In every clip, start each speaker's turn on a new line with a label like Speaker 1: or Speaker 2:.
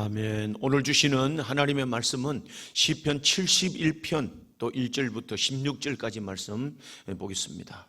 Speaker 1: 아멘. 오늘 주시는 하나님의 말씀은 시편 71편 또 1절부터 16절까지 말씀 보겠습니다.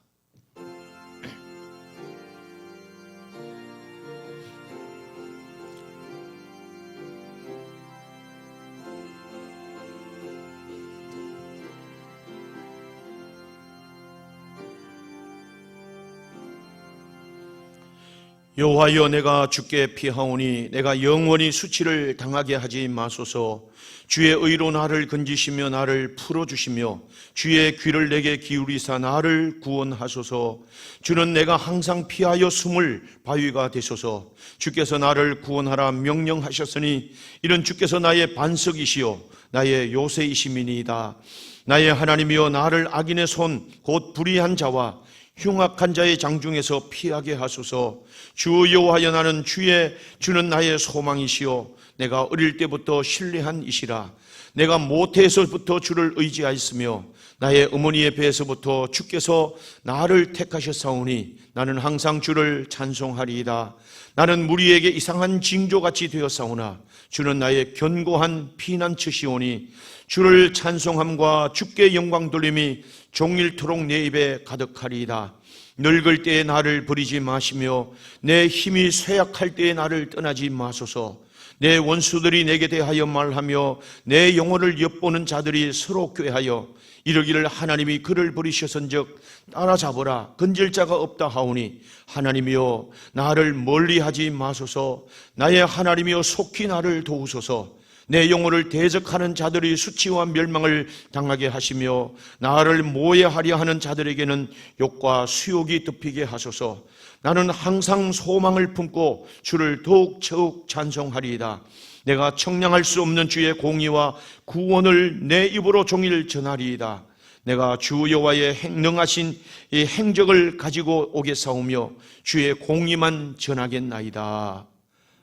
Speaker 1: 여호와여, 내가 주께 피하오니 내가 영원히 수치를 당하게 하지 마소서. 주의 의로 나를 건지시며 나를 풀어주시며 주의 귀를 내게 기울이사 나를 구원하소서. 주는 내가 항상 피하여 숨을 바위가 되소서. 주께서 나를 구원하라 명령하셨으니 이는 주께서 나의 반석이시요 나의 요새이심이니이다. 나의 하나님이여, 나를 악인의 손 곧 불의한 자와 흉악한 자의 장중에서 피하게 하소서. 주 여호와여, 나는 주는 나의 소망이시요 내가 어릴 때부터 신뢰한 이시라. 내가 모태에서부터 주를 의지하였으며 나의 어머니의 배에서부터 주께서 나를 택하셨사오니 나는 항상 주를 찬송하리이다. 나는 무리에게 이상한 징조같이 되었사오나 주는 나의 견고한 피난처시오니 주를 찬송함과 주께 영광 돌림이 종일토록 내 입에 가득하리이다. 늙을 때에 나를 버리지 마시며 내 힘이 쇠약할 때에 나를 떠나지 마소서. 내 원수들이 내게 대하여 말하며 내 영혼을 엿보는 자들이 서로 꾀하여 이르기를 하나님이 그를 버리셨은즉 따라잡으라 건질 자가 없다 하오니 하나님이여, 나를 멀리하지 마소서. 나의 하나님이여, 속히 나를 도우소서. 내 영혼을 대적하는 자들이 수치와 멸망을 당하게 하시며 나를 모해하려 하는 자들에게는 욕과 수욕이 덮이게 하소서. 나는 항상 소망을 품고 주를 더욱 찬송하리이다. 내가 청량할 수 없는 주의 공의와 구원을 내 입으로 종일 전하리이다. 내가 주 여호와의 능하신 이 행적을 가지고 오겠사오며 주의 공의만 전하겠나이다.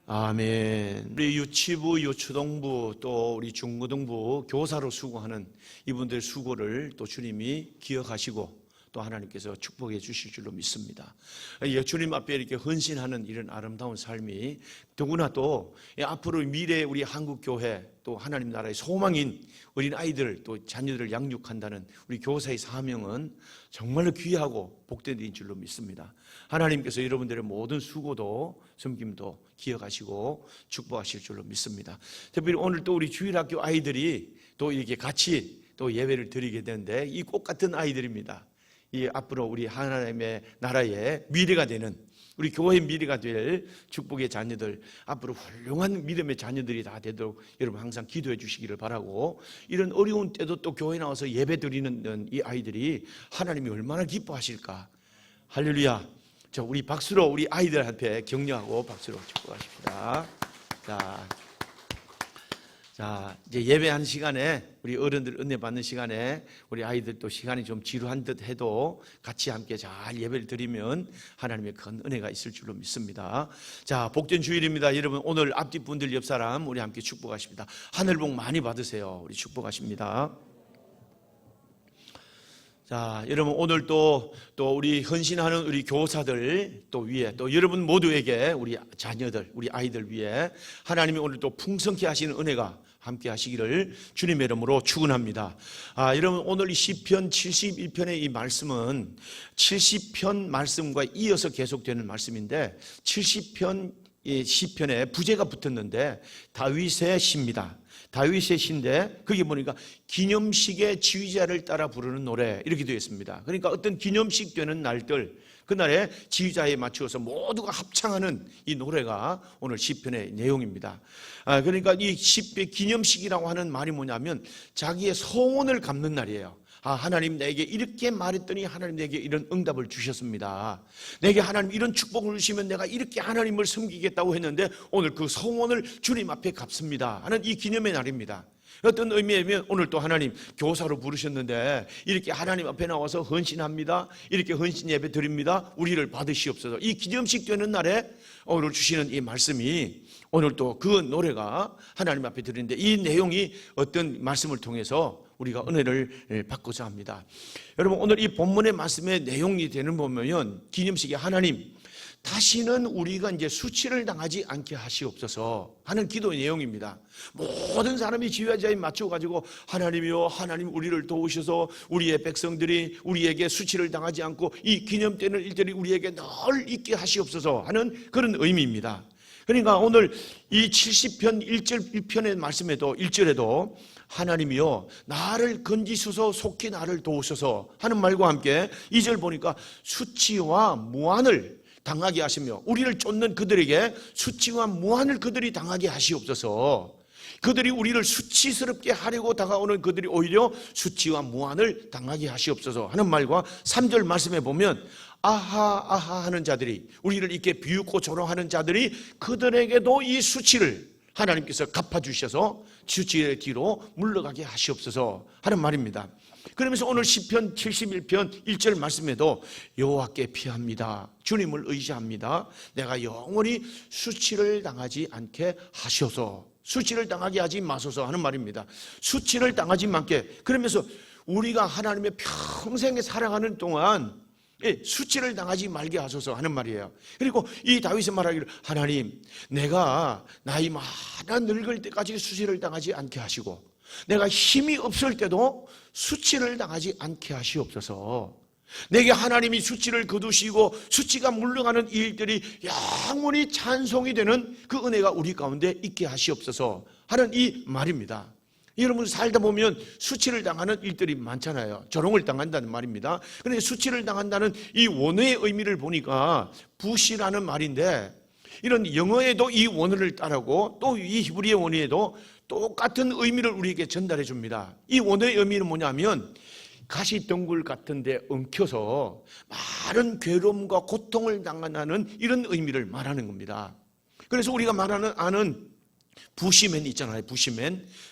Speaker 1: 아멘. 우리 유치부, 유초등부 또 우리 중고등부 교사로 수고하는 이분들 수고를 또 주님이 기억하시고 또 하나님께서 축복해 주실 줄로 믿습니다. 주님 앞에 이렇게 헌신하는 이런 아름다운 삶이 더구나 또 앞으로 미래 우리 한국교회 또 하나님 나라의 소망인 어린 아이들 또 자녀들을 양육한다는 우리 교사의 사명은 정말로 귀하고 복된 일인 줄로 믿습니다. 하나님께서 여러분들의 모든 수고도 섬김도 기억하시고 축복하실 줄로 믿습니다. 특별히 오늘 또 우리 주일학교 아이들이 또 이렇게 같이 또 예배를 드리게 되는데 이 꽃 같은 아이들입니다. 이 앞으로 우리 하나님의 나라의 미래가 되는 우리 교회의 미래가 될 축복의 자녀들, 앞으로 훌륭한 믿음의 자녀들이 다 되도록 여러분 항상 기도해 주시기를 바라고, 이런 어려운 때도 또 교회 나와서 예배 드리는 이 아이들이 하나님이 얼마나 기뻐하실까. 할렐루야. 자, 우리 박수로 우리 아이들한테 격려하고 박수로 축복하십니다. 자, 이제 예배하는 시간에 우리 어른들 은혜 받는 시간에 우리 아이들 또 시간이 좀 지루한 듯 해도 같이 함께 잘 예배를 드리면 하나님의 큰 은혜가 있을 줄로 믿습니다. 자, 복된 주일입니다. 여러분 오늘 앞뒤 분들 옆 사람 우리 함께 축복하십니다. 하늘 복 많이 받으세요. 우리 축복하십니다. 자, 여러분 오늘 또 우리 헌신하는 우리 교사들 또 위에 또 여러분 모두에게 우리 자녀들 우리 아이들 위해 하나님이 오늘 또 풍성케 하시는 은혜가 함께 하시기를 주님의 이름으로 축원합니다. 여러분 오늘 이 시편 71편의 이 말씀은 70편 말씀과 이어서 계속되는 말씀인데 70편 이 시편에 부제가 붙었는데 다윗의 시입니다. 다윗의 시인데 거기 보니까 기념식의 지휘자를 따라 부르는 노래 이렇게 되어 있습니다. 그러니까 어떤 기념식 되는 날들 그날에 지휘자에 맞추어서 모두가 합창하는 이 노래가 오늘 시편의 내용입니다. 그러니까 이 시편 기념식이라고 하는 말이 뭐냐면 자기의 소원을 갚는 날이에요. 하나님 내게 이렇게 말했더니 하나님 내게 이런 응답을 주셨습니다. 내게 하나님 이런 축복을 주시면 내가 이렇게 하나님을 섬기겠다고 했는데 오늘 그 소원을 주님 앞에 갚습니다 하는 이 기념의 날입니다. 어떤 의미에면 오늘 또 하나님 교사로 부르셨는데 이렇게 하나님 앞에 나와서 헌신합니다. 이렇게 헌신 예배 드립니다. 우리를 받으시옵소서. 이 기념식 되는 날에 오늘 주시는 이 말씀이 오늘 또 그 노래가 하나님 앞에 드리는데 이 내용이 어떤 말씀을 통해서 우리가 은혜를 받고자 합니다. 여러분 오늘 이 본문의 말씀의 내용이 되는 보면 기념식에 하나님 다시는 우리가 이제 수치를 당하지 않게 하시옵소서 하는 기도 내용입니다. 모든 사람이 지휘자에 맞춰가지고 하나님이여, 하나님 우리를 도우셔서 우리의 백성들이 우리에게 수치를 당하지 않고 이 기념되는 일들이 우리에게 늘 있게 하시옵소서 하는 그런 의미입니다. 그러니까 오늘 이 70편 1편의 말씀에도 1절에도 하나님이여 나를 건지소서 속히 나를 도우소서 하는 말과 함께 2절 보니까 수치와 무한을 당하게 하시며 우리를 쫓는 그들에게 수치와 무한을 그들이 당하게 하시옵소서. 그들이 우리를 수치스럽게 하려고 다가오는 그들이 오히려 수치와 무한을 당하게 하시옵소서 하는 말과 3절 말씀에 보면 아하 아하 하는 자들이 우리를 이렇게 비웃고 조롱하는 자들이 그들에게도 이 수치를 하나님께서 갚아주셔서 수치의 뒤로 물러가게 하시옵소서 하는 말입니다. 그러면서 오늘 시편 71편 1절 말씀에도 여호와께 피합니다. 주님을 의지합니다. 내가 영원히 수치를 당하지 않게 하셔서 수치를 당하게 하지 마소서 하는 말입니다. 수치를 당하지 않게, 그러면서 우리가 하나님의 평생에 살아가는 동안 수치를 당하지 말게 하소서 하는 말이에요. 그리고 이 다윗이 말하기를 하나님 내가 나이 많아 늙을 때까지 수치를 당하지 않게 하시고 내가 힘이 없을 때도 수치를 당하지 않게 하시옵소서. 내게 하나님이 수치를 거두시고 수치가 물러가는 일들이 영원히 찬송이 되는 그 은혜가 우리 가운데 있게 하시옵소서 하는 이 말입니다. 여러분 살다 보면 수치를 당하는 일들이 많잖아요. 조롱을 당한다는 말입니다. 그런데 수치를 당한다는 이 원어의 의미를 보니까 부시라는 말인데 이런 영어에도 이 원어를 따르고 또 이 히브리의 원어에도 똑같은 의미를 우리에게 전달해 줍니다. 이 원어의 의미는 뭐냐면 가시덩굴 같은 데 엉켜서 많은 괴로움과 고통을 당하는 이런 의미를 말하는 겁니다. 그래서 우리가 아는 부시맨 있잖아요.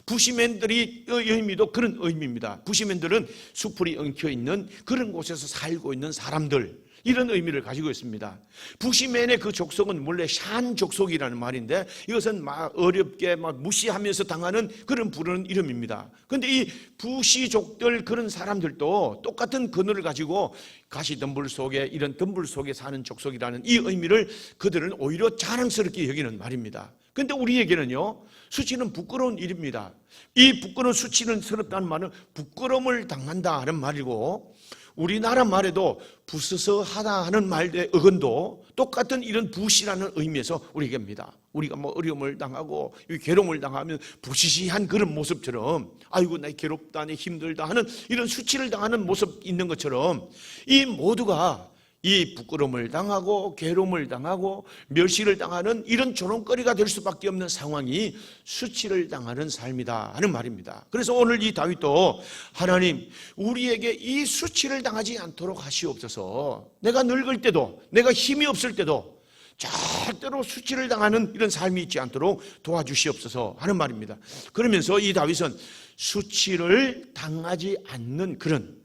Speaker 1: 부시맨들이 의미도 그런 의미입니다. 부시맨들은 수풀이 엉켜있는 그런 곳에서 살고 있는 사람들, 이런 의미를 가지고 있습니다. 부시맨의 그 족속은 원래 샨 족속이라는 말인데 이것은 막 어렵게 막 무시하면서 당하는 그런 부르는 이름입니다. 그런데 이 부시족들 그런 사람들도 똑같은 근어를 가지고 가시덤불 속에 이런 덤불 속에 사는 족속이라는 이 의미를 그들은 오히려 자랑스럽게 여기는 말입니다. 그런데 우리에게는요, 수치는 부끄러운 일입니다. 이 부끄러운 수치는 스럽다는 말은 부끄러움을 당한다 하는 말이고 우리나라 말에도 부스스하다 하는 말의 어근도 똑같은 이런 부시라는 의미에서 우리에게 합니다. 우리가 뭐 어려움을 당하고 괴로움을 당하면 부시시한 그런 모습처럼 아이고 나 괴롭다, 나 힘들다 하는 이런 수치를 당하는 모습 있는 것처럼 이 모두가 이 부끄러움을 당하고 괴로움을 당하고 멸시를 당하는 이런 조롱거리가 될 수밖에 없는 상황이 수치를 당하는 삶이다 하는 말입니다. 그래서 오늘 이 다윗도 하나님 우리에게 이 수치를 당하지 않도록 하시옵소서. 내가 늙을 때도 내가 힘이 없을 때도 절대로 수치를 당하는 이런 삶이 있지 않도록 도와주시옵소서 하는 말입니다. 그러면서 이 다윗은 수치를 당하지 않는 그런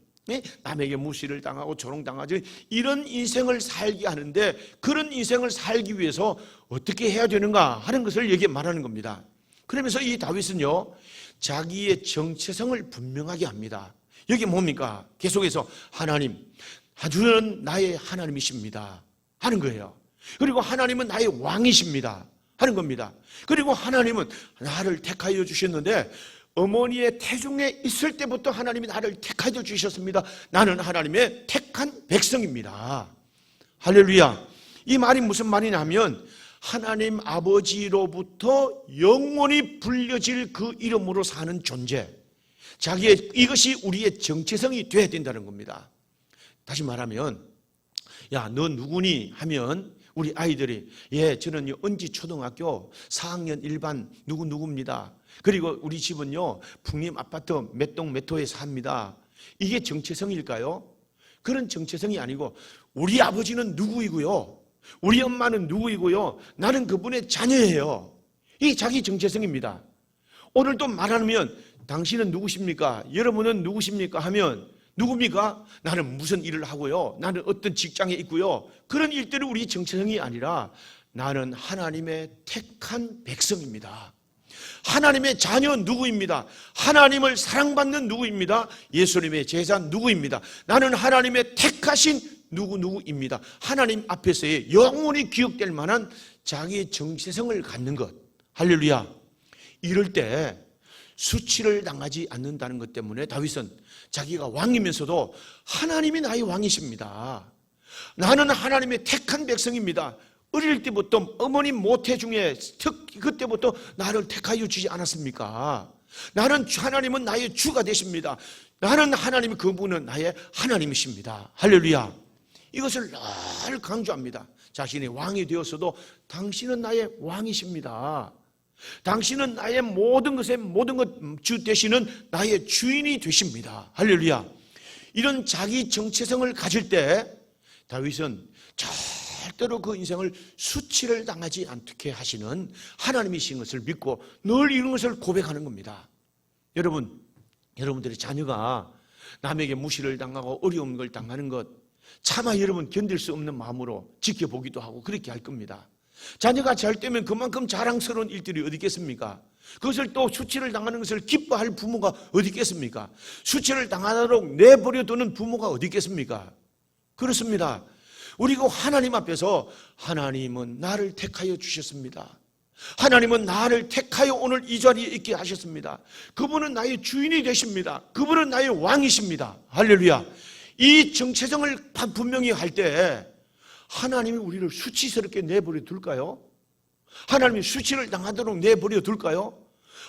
Speaker 1: 남에게 무시를 당하고 조롱당하지 이런 인생을 살게 하는데 그런 인생을 살기 위해서 어떻게 해야 되는가 하는 것을 여기에 말하는 겁니다. 그러면서 이 다윗은요 자기의 정체성을 분명하게 합니다. 여기 뭡니까? 계속해서 하나님 주는 나의 하나님이십니다 하는 거예요. 그리고 하나님은 나의 왕이십니다 하는 겁니다. 그리고 하나님은 나를 택하여 주셨는데 어머니의 태중에 있을 때부터 하나님이 나를 택하여 주셨습니다. 나는 하나님의 택한 백성입니다. 할렐루야. 이 말이 무슨 말이냐면 하나님 아버지로부터 영원히 불려질 그 이름으로 사는 존재, 자기의 이것이 우리의 정체성이 돼야 된다는 겁니다. 다시 말하면 야 너 누구니 하면 우리 아이들이 저는 은지 초등학교 4학년 1반 누구입니다. 그리고 우리 집은요 풍림 아파트 몇 동 몇 호에 삽니다. 이게 정체성일까요? 그런 정체성이 아니고 우리 아버지는 누구이고요 우리 엄마는 누구이고요 나는 그분의 자녀예요. 이게 자기 정체성입니다. 오늘 또 말하면 당신은 누구십니까? 여러분은 누구십니까? 하면 누굽니까? 나는 무슨 일을 하고요 나는 어떤 직장에 있고요 그런 일들이 우리 정체성이 아니라 나는 하나님의 택한 백성입니다. 하나님의 자녀 누구입니다. 하나님을 사랑받는 누구입니다. 예수님의 제자 누구입니다. 나는 하나님의 택하신 누구누구입니다. 하나님 앞에서의 영원히 기억될 만한 자기의 정체성을 갖는 것. 할렐루야. 이럴 때 수치를 당하지 않는다는 것 때문에 다윗은 자기가 왕이면서도 하나님이 나의 왕이십니다. 나는 하나님의 택한 백성입니다. 어릴 때부터 어머니 모태 중에 그때부터 나를 택하여 주지 않았습니까? 나는 하나님은 나의 주가 되십니다. 나는 하나님, 그분은 나의 하나님이십니다. 할렐루야. 이것을 늘 강조합니다. 자신이 왕이 되었어도 당신은 나의 왕이십니다. 당신은 나의 모든 것의 모든 것 주 되시는 나의 주인이 되십니다. 할렐루야. 이런 자기 정체성을 가질 때 다윗은 절대로 그 인생을 수치를 당하지 않게 하시는 하나님이신 것을 믿고 늘 이런 것을 고백하는 겁니다. 여러분들의 자녀가 남에게 무시를 당하고 어려운 걸 당하는 것 차마 여러분 견딜 수 없는 마음으로 지켜보기도 하고 그렇게 할 겁니다. 자녀가 잘 되면 그만큼 자랑스러운 일들이 어디 있겠습니까? 그것을 또 수치를 당하는 것을 기뻐할 부모가 어디 있겠습니까? 수치를 당하도록 내버려 두는 부모가 어디 있겠습니까? 그렇습니다. 우리가 하나님 앞에서 하나님은 나를 택하여 주셨습니다. 하나님은 나를 택하여 오늘 이 자리에 있게 하셨습니다. 그분은 나의 주인이 되십니다. 그분은 나의 왕이십니다. 할렐루야. 이 정체성을 분명히 할 때 하나님이 우리를 수치스럽게 내버려 둘까요? 하나님이 수치를 당하도록 내버려 둘까요?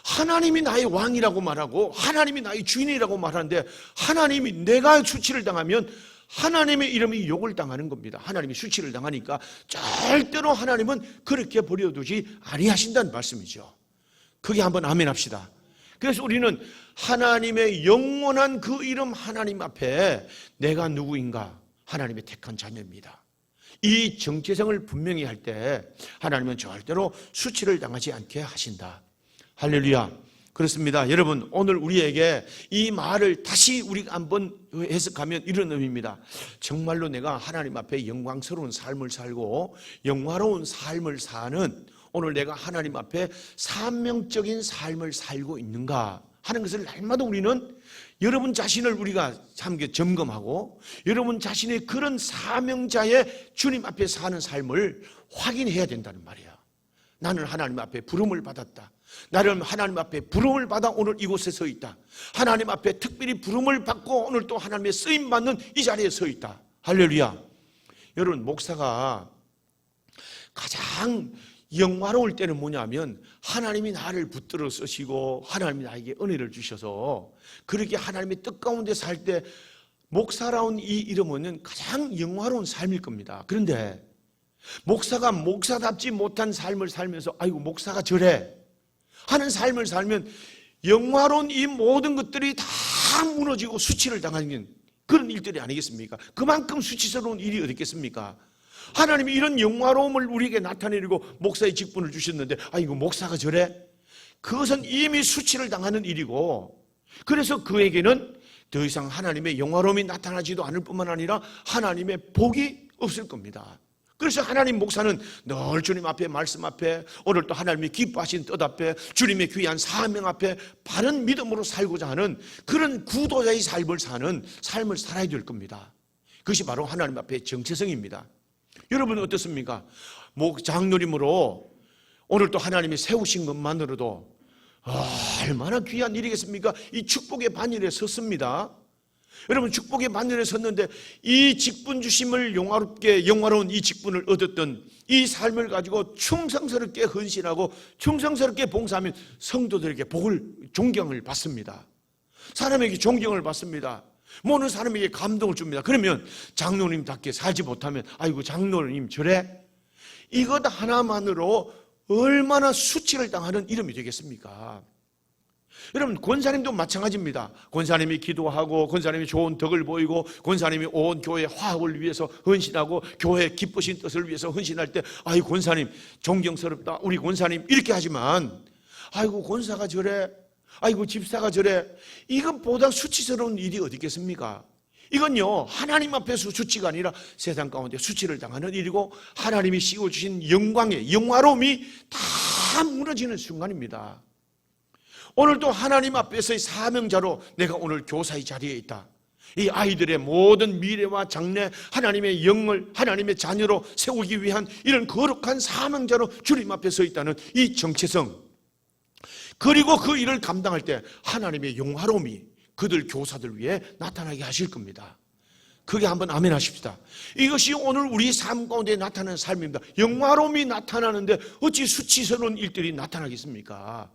Speaker 1: 하나님이 나의 왕이라고 말하고 하나님이 나의 주인이라고 말하는데 하나님이 내가 수치를 당하면 하나님의 이름이 욕을 당하는 겁니다. 하나님이 수치를 당하니까 절대로 하나님은 그렇게 버려두지 아니하신다는 말씀이죠. 그게 한번 아멘 합시다. 그래서 우리는 하나님의 영원한 그 이름 하나님 앞에 내가 누구인가? 하나님의 택한 자녀입니다. 이 정체성을 분명히 할 때 하나님은 절대로 수치를 당하지 않게 하신다. 할렐루야. 그렇습니다. 여러분, 오늘 우리에게 이 말을 다시 우리가 한번 해석하면 이런 의미입니다. 정말로 내가 하나님 앞에 영광스러운 삶을 살고 영화로운 삶을 사는, 오늘 내가 하나님 앞에 사명적인 삶을 살고 있는가 하는 것을 날마다 우리는 여러분 자신을 우리가 함께 점검하고 여러분 자신의 그런 사명자의 주님 앞에 사는 삶을 확인해야 된다는 말이야. 나는 하나님 앞에 부름을 받았다. 나는 하나님 앞에 부름을 받아 오늘 이곳에 서 있다. 하나님 앞에 특별히 부름을 받고 오늘 또 하나님의 쓰임받는 이 자리에 서 있다. 할렐루야. 여러분, 목사가 가장 영화로울 때는 뭐냐면 하나님이 나를 붙들어 쓰시고 하나님이 나에게 은혜를 주셔서 그렇게 하나님의 뜻 가운데 살 때 목사라운 이 이름은 가장 영화로운 삶일 겁니다. 그런데 목사가 목사답지 못한 삶을 살면서 아이고 목사가 저래 하는 삶을 살면 영화로운 이 모든 것들이 다 무너지고 수치를 당하는 그런 일들이 아니겠습니까? 그만큼 수치스러운 일이 어디 있겠습니까? 하나님이 이런 영화로움을 우리에게 나타내리고 목사의 직분을 주셨는데 아이고 목사가 저래? 그것은 이미 수치를 당하는 일이고, 그래서 그에게는 더 이상 하나님의 영화로움이 나타나지도 않을 뿐만 아니라 하나님의 복이 없을 겁니다. 그래서 하나님 목사는 늘 주님 앞에, 말씀 앞에, 오늘 또 하나님이 기뻐하신 뜻 앞에, 주님의 귀한 사명 앞에 바른 믿음으로 살고자 하는 그런 구도자의 삶을 사는 삶을 살아야 될 겁니다. 그것이 바로 하나님 앞에 정체성입니다. 여러분은 어떻습니까? 장로님으로 오늘 또 하나님이 세우신 것만으로도 얼마나 귀한 일이겠습니까? 이 축복의 반열에 섰습니다. 여러분, 축복의 반열에 섰는데 이 직분 주심을 영화로운 이 직분을 얻었던 이 삶을 가지고 충성스럽게 헌신하고 충성스럽게 봉사하면 성도들에게 존경을 받습니다. 사람에게 존경을 받습니다. 모든 사람에게 감동을 줍니다. 그러면 장로님답게 살지 못하면 아이고 장로님 저래? 이것 하나만으로 얼마나 수치를 당하는 이름이 되겠습니까? 여러분, 권사님도 마찬가지입니다. 권사님이 기도하고 권사님이 좋은 덕을 보이고 권사님이 온 교회 화합을 위해서 헌신하고 교회 기쁘신 뜻을 위해서 헌신할 때 아이고 권사님 존경스럽다, 우리 권사님 이렇게 하지만 아이고 권사가 저래, 아이고 집사가 저래, 이것보다 수치스러운 일이 어디 있겠습니까? 이건요 하나님 앞에서 수치가 아니라 세상 가운데 수치를 당하는 일이고 하나님이 씌워주신 영광의 영화로움이 다 무너지는 순간입니다. 오늘도 하나님 앞에서의 사명자로 내가 오늘 교사의 자리에 있다. 이 아이들의 모든 미래와 장래, 하나님의 영을 하나님의 자녀로 세우기 위한 이런 거룩한 사명자로 주님 앞에 서 있다는 이 정체성, 그리고 그 일을 감당할 때 하나님의 영화로움이 그들 교사들 위해 나타나게 하실 겁니다. 그게 한번 아멘 하십시다. 이것이 오늘 우리 삶 가운데 나타나는 삶입니다. 영화로움이 나타나는데 어찌 수치스러운 일들이 나타나겠습니까?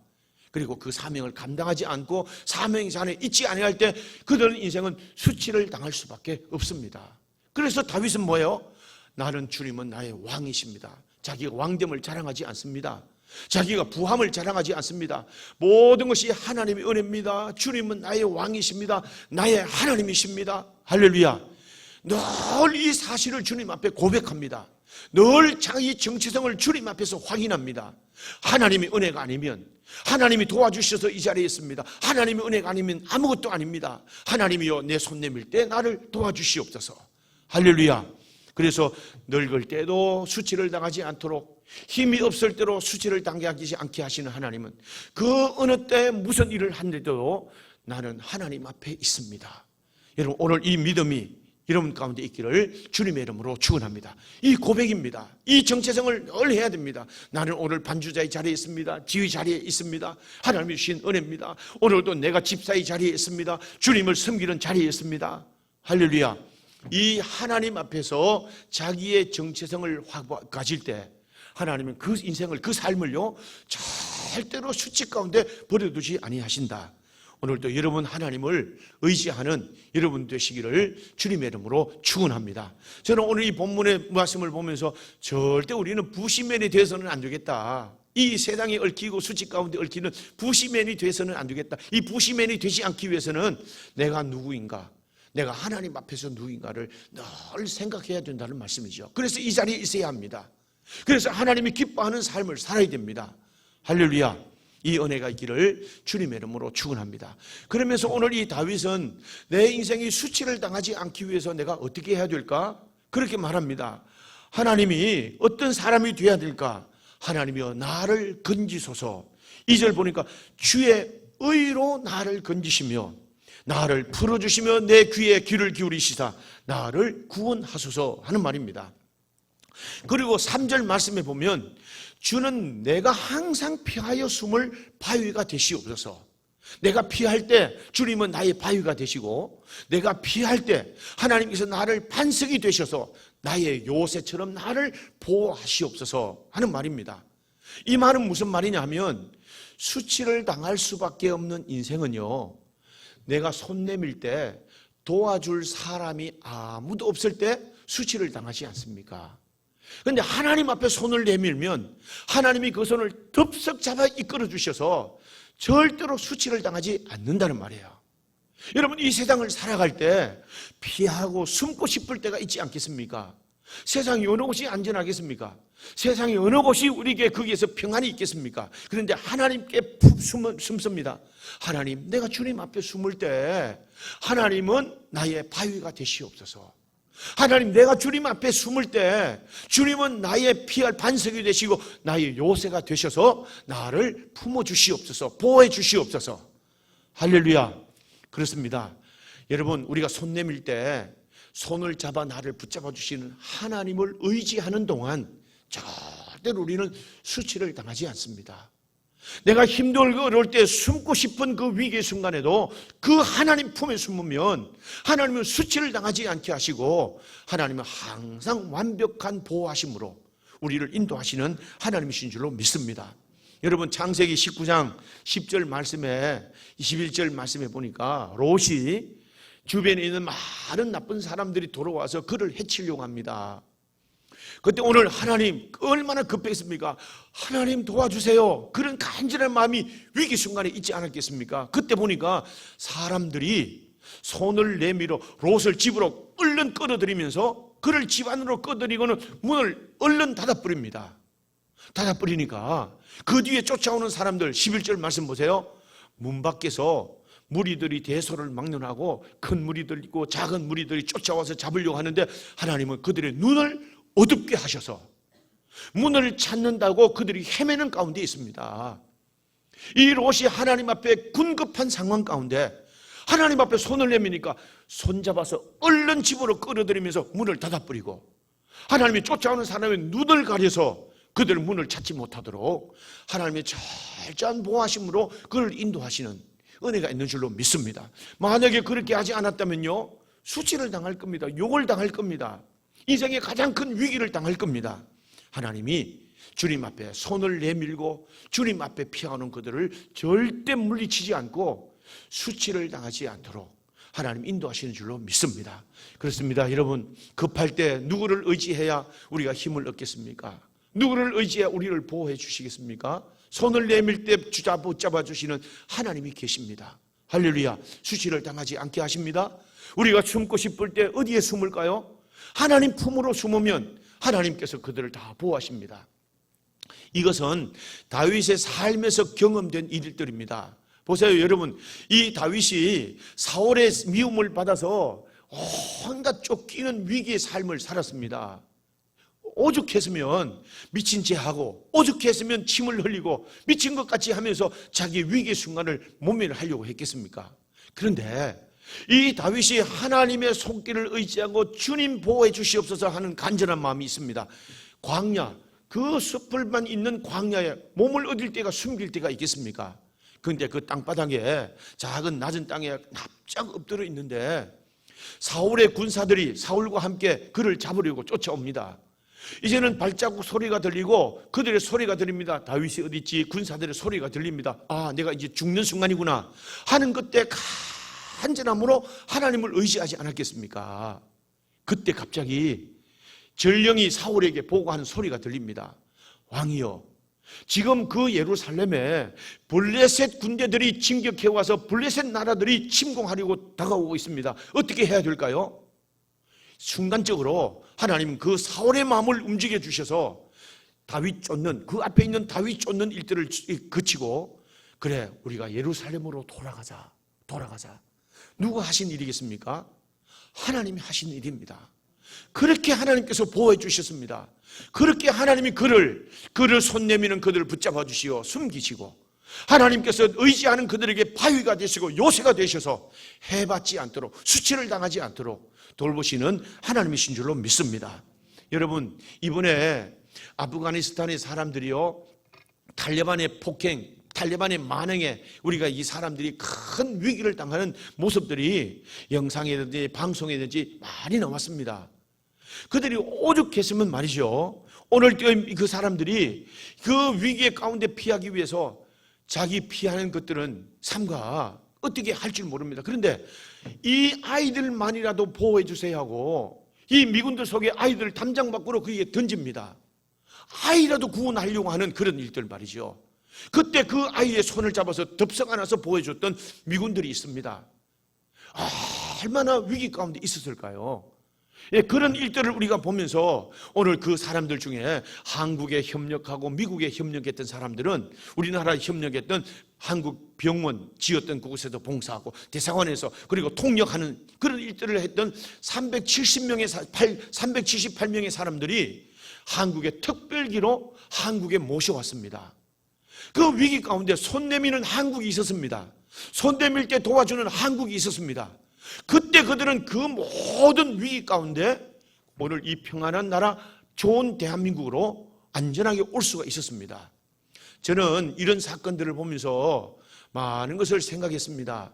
Speaker 1: 그리고 그 사명을 감당하지 않고 사명의 잔에 있지 아니할 때 그들은 인생은 수치를 당할 수밖에 없습니다. 그래서 다윗은 뭐예요? 나는 주님은 나의 왕이십니다. 자기가 왕됨을 자랑하지 않습니다. 자기가 부함을 자랑하지 않습니다. 모든 것이 하나님의 은혜입니다. 주님은 나의 왕이십니다. 나의 하나님이십니다. 할렐루야. 늘 이 사실을 주님 앞에 고백합니다. 늘 자기 정체성을 주님 앞에서 확인합니다. 하나님의 은혜가 아니면, 하나님이 도와주셔서 이 자리에 있습니다. 하나님의 은혜가 아니면 아무것도 아닙니다. 하나님이여 내 손 내밀 때 나를 도와주시옵소서. 할렐루야. 그래서 늙을 때도 수치를 당하지 않도록, 힘이 없을 때로 수치를 당하지 않게 하시는 하나님은 그 어느 때 무슨 일을 한데도 나는 하나님 앞에 있습니다. 여러분, 오늘 이 믿음이 여러분 가운데 있기를 주님의 이름으로 축원합니다. 이 고백입니다. 이 정체성을 늘 해야 됩니다. 나는 오늘 반주자의 자리에 있습니다. 지휘 자리에 있습니다. 하나님이 주신 은혜입니다. 오늘도 내가 집사의 자리에 있습니다. 주님을 섬기는 자리에 있습니다. 할렐루야. 이 하나님 앞에서 자기의 정체성을 가질 때 하나님은 그 인생을, 그 삶을요 절대로 수치 가운데 버려두지 아니하신다. 오늘도 여러분 하나님을 의지하는 여러분 되시기를 주님의 이름으로 축원합니다. 저는 오늘 이 본문의 말씀을 보면서 절대 우리는 부시맨이 되어서는 안 되겠다. 이 세상에 얽히고 수치 가운데 얽히는 부시맨이 되어서는 안 되겠다. 이 부시맨이 되지 않기 위해서는 내가 누구인가, 내가 하나님 앞에서 누구인가를 늘 생각해야 된다는 말씀이죠. 그래서 이 자리에 있어야 합니다. 그래서 하나님이 기뻐하는 삶을 살아야 됩니다. 할렐루야. 이 은혜가 있기를 주님의 이름으로 축원합니다. 그러면서 오늘 이 다윗은 내 인생이 수치를 당하지 않기 위해서 내가 어떻게 해야 될까? 그렇게 말합니다. 하나님이 어떤 사람이 되어야 될까? 하나님이여 나를 건지소서. 2절 보니까 주의 의로 나를 건지시며 나를 풀어주시며 내 귀에 귀를 기울이시사 나를 구원하소서 하는 말입니다. 그리고 3절 말씀에 보면 주는 내가 항상 피하여 숨을 바위가 되시옵소서. 내가 피할 때 주님은 나의 바위가 되시고, 내가 피할 때 하나님께서 나를 반석이 되셔서 나의 요새처럼 나를 보호하시옵소서 하는 말입니다. 이 말은 무슨 말이냐 하면 수치를 당할 수밖에 없는 인생은요, 내가 손 내밀 때 도와줄 사람이 아무도 없을 때 수치를 당하지 않습니까? 그런데 하나님 앞에 손을 내밀면 하나님이 그 손을 덥석 잡아 이끌어 주셔서 절대로 수치를 당하지 않는다는 말이에요. 여러분, 이 세상을 살아갈 때 피하고 숨고 싶을 때가 있지 않겠습니까? 세상이 어느 곳이 안전하겠습니까? 세상이 어느 곳이 우리에게 거기에서 평안이 있겠습니까? 그런데 하나님께 숨습니다. 하나님, 내가 주님 앞에 숨을 때 하나님은 나의 바위가 되시옵소서. 하나님, 내가 주님 앞에 숨을 때 주님은 나의 피할 반석이 되시고 나의 요새가 되셔서 나를 품어주시옵소서, 보호해 주시옵소서. 할렐루야. 그렇습니다. 여러분, 우리가 손 내밀 때 손을 잡아 나를 붙잡아 주시는 하나님을 의지하는 동안 절대로 우리는 수치를 당하지 않습니다. 내가 힘들고 어려울 때 숨고 싶은 그 위기의 순간에도 그 하나님 품에 숨으면 하나님은 수치를 당하지 않게 하시고 하나님은 항상 완벽한 보호하심으로 우리를 인도하시는 하나님이신 줄로 믿습니다. 여러분, 창세기 19장 10절 말씀에 21절 말씀에 보니까 롯이 주변에 있는 많은 나쁜 사람들이 돌아와서 그를 해치려고 합니다. 그때 오늘 하나님 얼마나 급했습니까? 하나님 도와주세요. 그런 간절한 마음이 위기 순간에 있지 않았겠습니까? 그때 보니까 사람들이 손을 내밀어 롯을 집으로 얼른 끌어들이면서 그를 집 안으로 끌어들이고는 문을 얼른 닫아버립니다. 닫아버리니까 그 뒤에 쫓아오는 사람들 11절 말씀 보세요. 문 밖에서 무리들이 대소를 막론하고 큰 무리들 있고 작은 무리들이 쫓아와서 잡으려고 하는데 하나님은 그들의 눈을 어둡게 하셔서 문을 찾는다고 그들이 헤매는 가운데 있습니다. 이 롯이 하나님 앞에 군급한 상황 가운데 하나님 앞에 손을 내미니까 손잡아서 얼른 집으로 끌어들이면서 문을 닫아버리고, 하나님이 쫓아오는 사람의 눈을 가려서 그들 문을 찾지 못하도록 하나님의 철저한 보호하심으로 그를 인도하시는 은혜가 있는 줄로 믿습니다. 만약에 그렇게 하지 않았다면요, 수치를 당할 겁니다. 욕을 당할 겁니다. 인생의 가장 큰 위기를 당할 겁니다. 하나님이 주님 앞에 손을 내밀고 주님 앞에 피하는 그들을 절대 물리치지 않고 수치를 당하지 않도록 하나님 인도하시는 줄로 믿습니다. 그렇습니다. 여러분, 급할 때 누구를 의지해야 우리가 힘을 얻겠습니까? 누구를 의지해야 우리를 보호해 주시겠습니까? 손을 내밀 때 붙잡아 주시는 하나님이 계십니다. 할렐루야. 수치를 당하지 않게 하십니다. 우리가 숨고 싶을 때 어디에 숨을까요? 하나님 품으로 숨으면 하나님께서 그들을 다 보호하십니다. 이것은 다윗의 삶에서 경험된 일들입니다. 보세요, 여러분. 이 다윗이 사울의 미움을 받아서 온갖 쫓기는 위기의 삶을 살았습니다. 오죽했으면 미친 채 하고, 오죽했으면 침을 흘리고 미친 것 같이 하면서 자기 위기의 순간을 모면하려고 했겠습니까? 그런데 이 다윗이 하나님의 손길을 의지하고 주님 보호해 주시옵소서 하는 간절한 마음이 있습니다. 광야, 그 숲을만 있는 광야에 몸을 얻을 때가 숨길 때가 있겠습니까? 그런데 그 땅바닥에 작은 낮은 땅에 납작 엎드려 있는데 사울의 군사들이 사울과 함께 그를 잡으려고 쫓아옵니다. 이제는 발자국 소리가 들리고 그들의 소리가 들립니다. 다윗이 어디 있지? 군사들의 소리가 들립니다. 아, 내가 이제 죽는 순간이구나 하는 그때 간절함으로 하나님을 의지하지 않았겠습니까? 그때 갑자기 전령이 사울에게 보고하는 소리가 들립니다. 왕이여, 지금 그 예루살렘에 블레셋 군대들이 진격해와서 블레셋 나라들이 침공하려고 다가오고 있습니다. 어떻게 해야 될까요? 순간적으로 하나님 그 사울의 마음을 움직여 주셔서 다윗 쫓는, 그 앞에 있는 다윗 쫓는 일들을 그치고, 그래, 우리가 예루살렘으로 돌아가자. 누가 하신 일이겠습니까? 하나님이 하신 일입니다. 그렇게 하나님께서 보호해 주셨습니다. 그렇게 하나님이 그를 손 내미는 그들을 붙잡아 주시어 숨기시고, 하나님께서 의지하는 그들에게 바위가 되시고 요새가 되셔서 해받지 않도록, 수치를 당하지 않도록 돌보시는 하나님이신 줄로 믿습니다. 여러분, 이번에 아프가니스탄의 사람들이요, 탈레반의 폭행, 탈레반의 만행에 우리가 이 사람들이 큰 위기를 당하는 모습들이 영상이든지 방송이든지 많이 나왔습니다. 그들이 오죽했으면 말이죠, 오늘 그 사람들이 그 위기의 가운데 피하기 위해서 자기 피하는 것들은 삼가 어떻게 할 줄 모릅니다. 그런데 이 아이들만이라도 보호해 주세요 하고 이 미군들 속에 아이들을 담장 밖으로 그에게 던집니다. 아이라도 구원하려고 하는 그런 일들 말이죠. 그때 그 아이의 손을 잡아서 덥석 안아서 보호해줬던 미군들이 있습니다. 얼마나 위기 가운데 있었을까요? 예, 그런 일들을 우리가 보면서 오늘 그 사람들 중에 한국에 협력하고 미국에 협력했던 사람들은 우리나라에 협력했던 한국 병원 지었던 그곳에도 봉사하고 대사관에서 그리고 통역하는 그런 일들을 했던 378명의 사람들이 한국의 특별기로 한국에 모셔왔습니다. 그 위기 가운데 손 내미는 한국이 있었습니다. 손 내밀 때 도와주는 한국이 있었습니다. 그때 그들은 그 모든 위기 가운데 오늘 이 평안한 나라 좋은 대한민국으로 안전하게 올 수가 있었습니다. 저는 이런 사건들을 보면서 많은 것을 생각했습니다.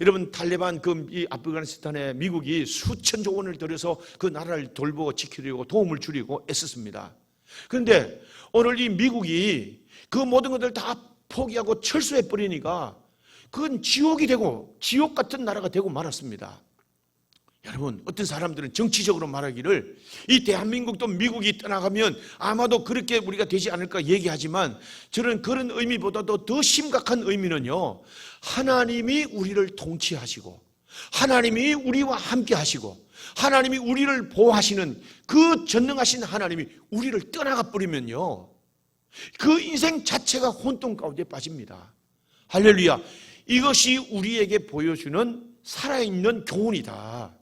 Speaker 1: 여러분, 탈레반 이 아프가니스탄에 미국이 수천조 원을 들여서 그 나라를 돌보고 지키려고 도움을 주려고 애썼습니다. 그런데 오늘 이 미국이 그 모든 것들 다 포기하고 철수해 버리니까 그건 지옥이 되고 지옥 같은 나라가 되고 말았습니다. 여러분, 어떤 사람들은 정치적으로 말하기를 이 대한민국도 미국이 떠나가면 아마도 그렇게 우리가 되지 않을까 얘기하지만 저는 그런 의미보다도 더 심각한 의미는요, 하나님이 우리를 통치하시고 하나님이 우리와 함께 하시고 하나님이 우리를 보호하시는 그 전능하신 하나님이 우리를 떠나가 버리면요, 그 인생 자체가 혼돈 가운데 빠집니다. 할렐루야. 이것이 우리에게 보여주는 살아있는 교훈이다.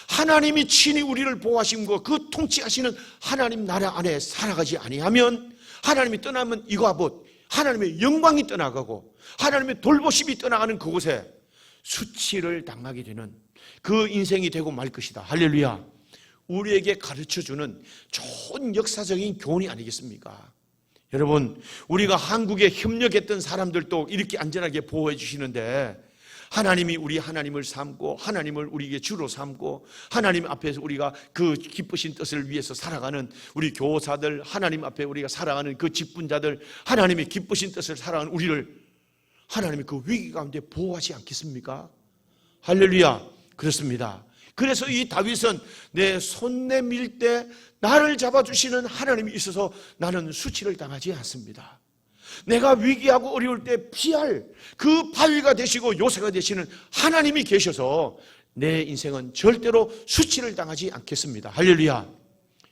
Speaker 1: 하나님이 친히 우리를 보호하시고 그 통치하시는 하나님 나라 안에 살아가지 아니하면, 하나님이 떠나면 이거하고 하나님의 영광이 떠나가고 하나님의 돌보심이 떠나가는 그곳에 수치를 당하게 되는 그 인생이 되고 말 것이다. 할렐루야. 우리에게 가르쳐주는 좋은 역사적인 교훈이 아니겠습니까? 여러분, 우리가 한국에 협력했던 사람들도 이렇게 안전하게 보호해 주시는데, 하나님이 우리 하나님을 삼고 하나님을 우리에게 주로 삼고 하나님 앞에서 우리가 그 기쁘신 뜻을 위해서 살아가는 우리 교사들, 하나님 앞에 우리가 살아가는 그 직분자들, 하나님의 기쁘신 뜻을 살아가는 우리를 하나님이 그 위기 가운데 보호하지 않겠습니까? 할렐루야. 그렇습니다. 그래서 이 다윗은 내 손 내밀 때 나를 잡아주시는 하나님이 있어서 나는 수치를 당하지 않습니다. 내가 위기하고 어려울 때 피할 그 바위가 되시고 요새가 되시는 하나님이 계셔서 내 인생은 절대로 수치를 당하지 않겠습니다. 할렐루야.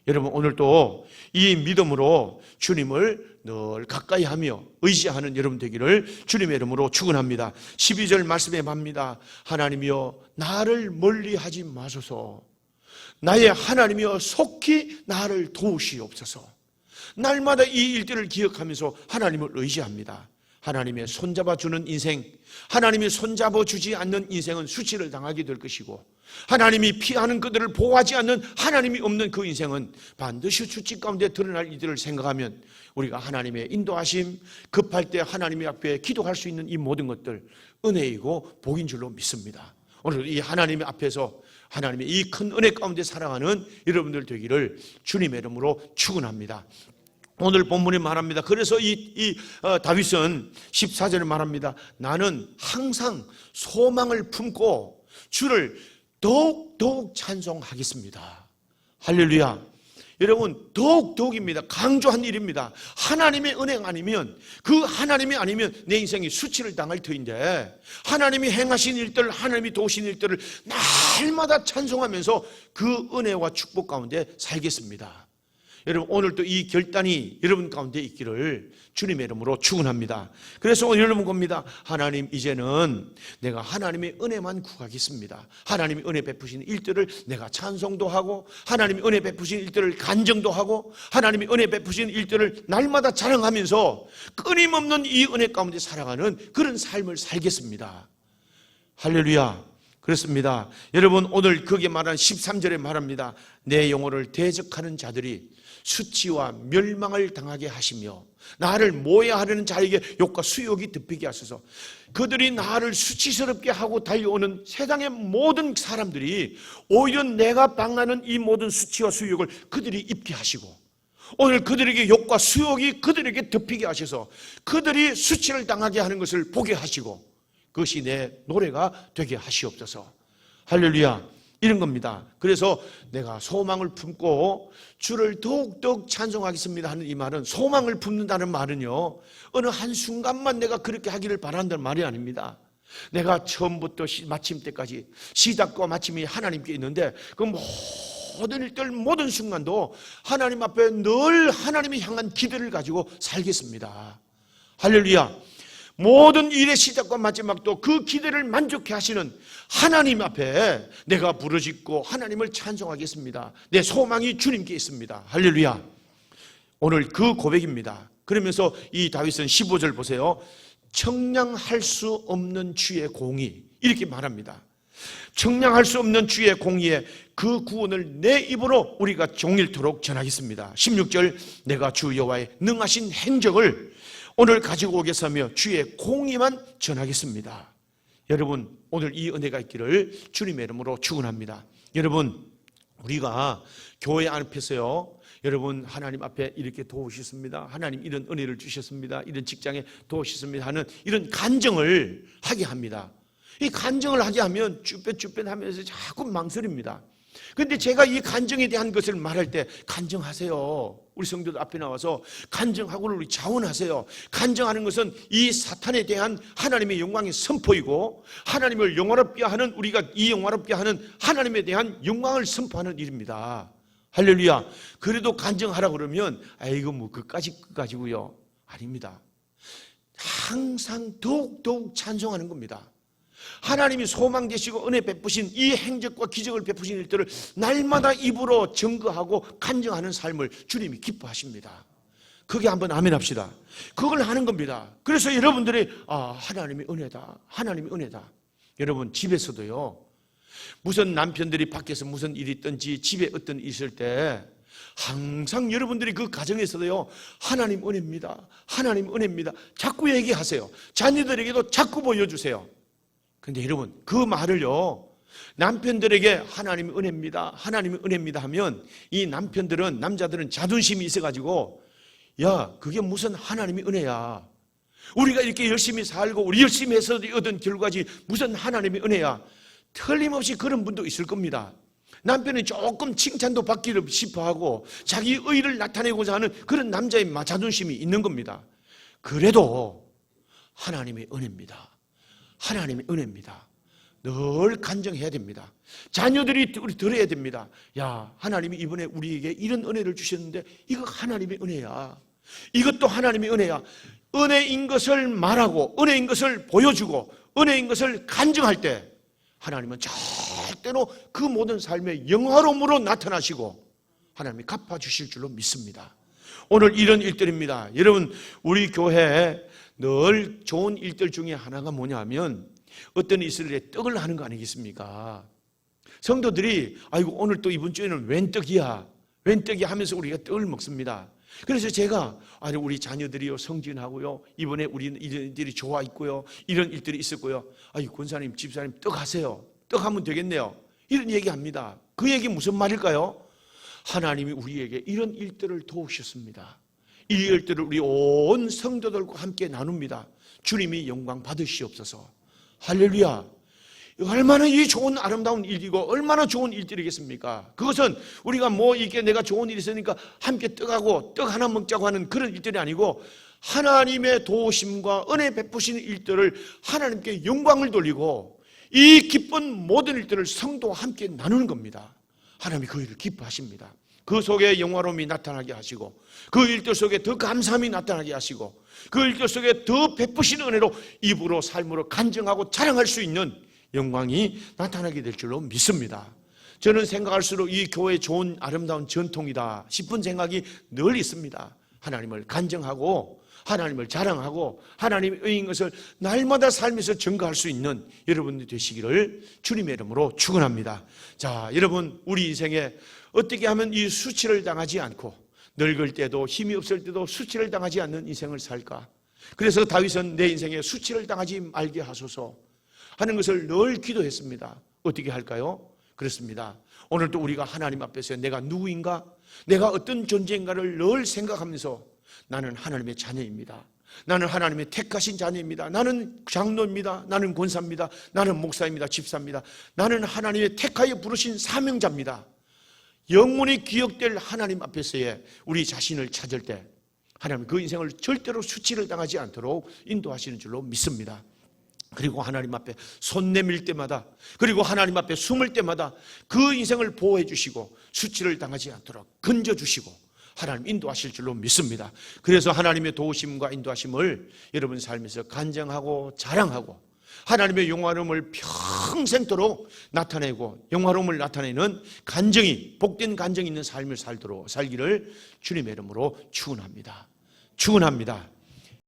Speaker 1: 여러분, 오늘도 이 믿음으로 주님을 늘 가까이 하며 의지하는 여러분 되기를 주님의 이름으로 축원합니다. 12절 말씀에 봅니다. 하나님이여 나를 멀리하지 마소서. 나의 하나님이여 속히 나를 도우시옵소서. 날마다 이 일들을 기억하면서 하나님을 의지합니다. 하나님의 손잡아주는 인생, 하나님이 손잡아주지 않는 인생은 수치를 당하게 될 것이고, 하나님이 피하는 그들을 보호하지 않는 하나님이 없는 그 인생은 반드시 수치 가운데 드러날 이들을 생각하면 우리가 하나님의 인도하심, 급할 때 하나님의 앞에 기도할 수 있는 이 모든 것들 은혜이고 복인 줄로 믿습니다. 오늘 이 하나님의 앞에서 하나님의 이 큰 은혜 가운데 살아가는 여러분들 되기를 주님의 이름으로 축원합니다. 오늘 본문이 말합니다. 그래서 다윗은 14절에 말합니다. 나는 항상 소망을 품고 주를 더욱 찬송하겠습니다. 할렐루야. 여러분, 더욱입니다. 강조한 일입니다. 하나님의 은혜가 아니면, 그 하나님이 아니면 내 인생이 수치를 당할 터인데, 하나님이 행하신 일들, 하나님이 도우신 일들을 날마다 찬송하면서 그 은혜와 축복 가운데 살겠습니다. 여러분, 오늘도 이 결단이 여러분 가운데 있기를 주님의 이름으로 축원합니다. 그래서 오늘 여러분 겁니다. 하나님, 이제는 내가 하나님의 은혜만 구하겠습니다. 하나님이 은혜 베푸신 일들을 내가 찬송도 하고, 하나님이 은혜 베푸신 일들을 간증도 하고, 하나님이 은혜 베푸신 일들을 날마다 자랑하면서 끊임없는 이 은혜 가운데 살아가는 그런 삶을 살겠습니다. 할렐루야. 그렇습니다. 여러분, 오늘 거기에 말한 13절에 말합니다. 내 영혼을 대적하는 자들이 수치와 멸망을 당하게 하시며 나를 모해하려는 자에게 욕과 수욕이 덮이게 하소서. 그들이 나를 수치스럽게 하고 달려오는 세상의 모든 사람들이 오히려 내가 방하는 이 모든 수치와 수욕을 그들이 입게 하시고, 오늘 그들에게 욕과 수욕이 그들에게 덮이게 하셔서 그들이 수치를 당하게 하는 것을 보게 하시고 그것이 내 노래가 되게 하시옵소서. 할렐루야. 이런 겁니다. 그래서 내가 소망을 품고 주를 더욱 찬송하겠습니다 하는 이 말은, 소망을 품는다는 말은요, 어느 한순간만 내가 그렇게 하기를 바란다는 말이 아닙니다. 내가 처음부터 마침 때까지 시작과 마침이 하나님께 있는데 그 모든 일들, 모든 순간도 하나님 앞에 늘 하나님이 향한 기대를 가지고 살겠습니다. 할렐루야. 모든 일의 시작과 마지막도 그 기대를 만족해 하시는 하나님 앞에 내가 부르짖고 하나님을 찬송하겠습니다. 내 소망이 주님께 있습니다. 할렐루야. 오늘 그 고백입니다. 그러면서 이 다윗은 15절 보세요. 청량할 수 없는 주의 공의, 이렇게 말합니다. 청량할 수 없는 주의 공의에 그 구원을 내 입으로 우리가 종일토록 전하겠습니다. 16절, 내가 주 여호와의 능하신 행적을 오늘 가지고 오겠으며 주의 공의만 전하겠습니다. 여러분, 오늘 이 은혜가 있기를 주님의 이름으로 축원합니다. 여러분, 우리가 교회 앞에서요, 여러분 하나님 앞에 이렇게 도우셨습니다, 하나님 이런 은혜를 주셨습니다, 이런 직장에 도우셨습니다 하는 이런 간증을 하게 합니다. 이 간증을 하게 하면 쭈뼛쭈뼛 하면서 자꾸 망설입니다. 그런데 제가 이 간증에 대한 것을 말할 때 간증하세요. 우리 성도들 앞에 나와서 간증하고 우리 자원하세요. 간증하는 것은 이 사탄에 대한 하나님의 영광의 선포이고, 하나님을 영화롭게 하는, 우리가 이 영화롭게 하는 하나님에 대한 영광을 선포하는 일입니다. 할렐루야. 그래도 간증하라 그러면 아이고 뭐 그까지 가지고요, 아닙니다. 항상 더욱 찬송하는 겁니다. 하나님이 소망 되시고 은혜 베푸신 이 행적과 기적을 베푸신 일들을 날마다 입으로 증거하고 간증하는 삶을 주님이 기뻐하십니다. 그게 한번 아멘 합시다. 그걸 하는 겁니다. 그래서 여러분들이 하나님이 은혜다, 하나님이 은혜다, 여러분, 집에서도요, 무슨 남편들이 밖에서 무슨 일이 있든지 집에 어떤 일이 있을 때 항상 여러분들이 그 가정에서도요, 하나님 은혜입니다, 하나님 은혜입니다 자꾸 얘기하세요. 자녀들에게도 자꾸 보여주세요. 그런데 여러분, 그 말을요, 남편들에게 하나님 은혜입니다, 하나님 은혜입니다 하면 이 남자들은 자존심이 있어가지고, 야, 그게 무슨 하나님이 은혜야, 우리가 이렇게 열심히 살고 우리 열심히 해서 얻은 결과지 무슨 하나님의 은혜야. 틀림없이 그런 분도 있을 겁니다. 남편이 조금 칭찬도 받기를 싶어하고 자기 의의를 나타내고자 하는 그런 남자의 자존심이 있는 겁니다. 그래도 하나님의 은혜입니다, 하나님의 은혜입니다 늘 간증해야 됩니다. 자녀들이 우리 들어야 됩니다. 야, 하나님이 이번에 우리에게 이런 은혜를 주셨는데 이거 하나님의 은혜야, 이것도 하나님의 은혜야. 은혜인 것을 말하고 은혜인 것을 보여주고 은혜인 것을 간증할 때 하나님은 절대로 그 모든 삶의 영화로움으로 나타나시고 하나님이 갚아주실 줄로 믿습니다. 오늘 이런 일들입니다. 여러분, 우리 교회에 늘 좋은 일들 중에 하나가 뭐냐면 어떤 이스라엘에 떡을 하는 거 아니겠습니까? 성도들이 아이고 오늘 또 이번 주에는 웬 떡이야, 웬 떡이야 하면서 우리가 떡을 먹습니다. 그래서 제가 아니 우리 자녀들이요 성진하고요 이번에 우리는 이런 일들이 좋아 있고요 이런 일들이 있었고요, 아이 권사님 집사님 떡 하세요, 떡 하면 되겠네요, 이런 얘기합니다. 그 얘기 무슨 말일까요? 하나님이 우리에게 이런 일들을 도우셨습니다. 이 일들을 우리 온 성도들과 함께 나눕니다. 주님이 영광 받으시옵소서. 할렐루야. 얼마나 이 좋은 아름다운 일이고 얼마나 좋은 일들이겠습니까? 그것은 우리가 뭐 이게 내가 좋은 일이 있으니까 함께 떡하고 떡 하나 먹자고 하는 그런 일들이 아니고 하나님의 도우심과 은혜 베푸시는 일들을 하나님께 영광을 돌리고 이 기쁜 모든 일들을 성도와 함께 나누는 겁니다. 하나님이 그 일을 기뻐하십니다. 그 속에 영화로움이 나타나게 하시고 그 일들 속에 더 감사함이 나타나게 하시고 그 일들 속에 더 베푸시는 은혜로 입으로 삶으로 간증하고 자랑할 수 있는 영광이 나타나게 될 줄로 믿습니다. 저는 생각할수록 이 교회의 좋은 아름다운 전통이다 싶은 생각이 늘 있습니다. 하나님을 간증하고 하나님을 자랑하고 하나님의 의인 것을 날마다 살면서 증거할 수 있는 여러분들이 되시기를 주님의 이름으로 축원합니다. 자, 여러분, 우리 인생에 어떻게 하면 이 수치를 당하지 않고 늙을 때도 힘이 없을 때도 수치를 당하지 않는 인생을 살까? 그래서 다윗은 내 인생에 수치를 당하지 말게 하소서 하는 것을 늘 기도했습니다. 어떻게 할까요? 그렇습니다. 오늘도 우리가 하나님 앞에서 내가 누구인가? 내가 어떤 존재인가를 늘 생각하면서 나는 하나님의 자녀입니다. 나는 하나님의 택하신 자녀입니다. 나는 장로입니다. 나는 권사입니다. 나는 목사입니다. 집사입니다. 나는 하나님의 택하여 부르신 사명자입니다. 영원히 기억될 하나님 앞에서의 우리 자신을 찾을 때 하나님 그 인생을 절대로 수치를 당하지 않도록 인도하시는 줄로 믿습니다. 그리고 하나님 앞에 손 내밀 때마다 그리고 하나님 앞에 숨을 때마다 그 인생을 보호해 주시고 수치를 당하지 않도록 건져주시고 하나님 인도하실 줄로 믿습니다. 그래서 하나님의 도우심과 인도하심을 여러분 삶에서 간증하고 자랑하고 하나님의 영화로움을 평생토록 나타내고 영화로움을 나타내는 간증이 복된 간증이 있는 삶을 살기를 주님의 이름으로 축원합니다. 축원합니다.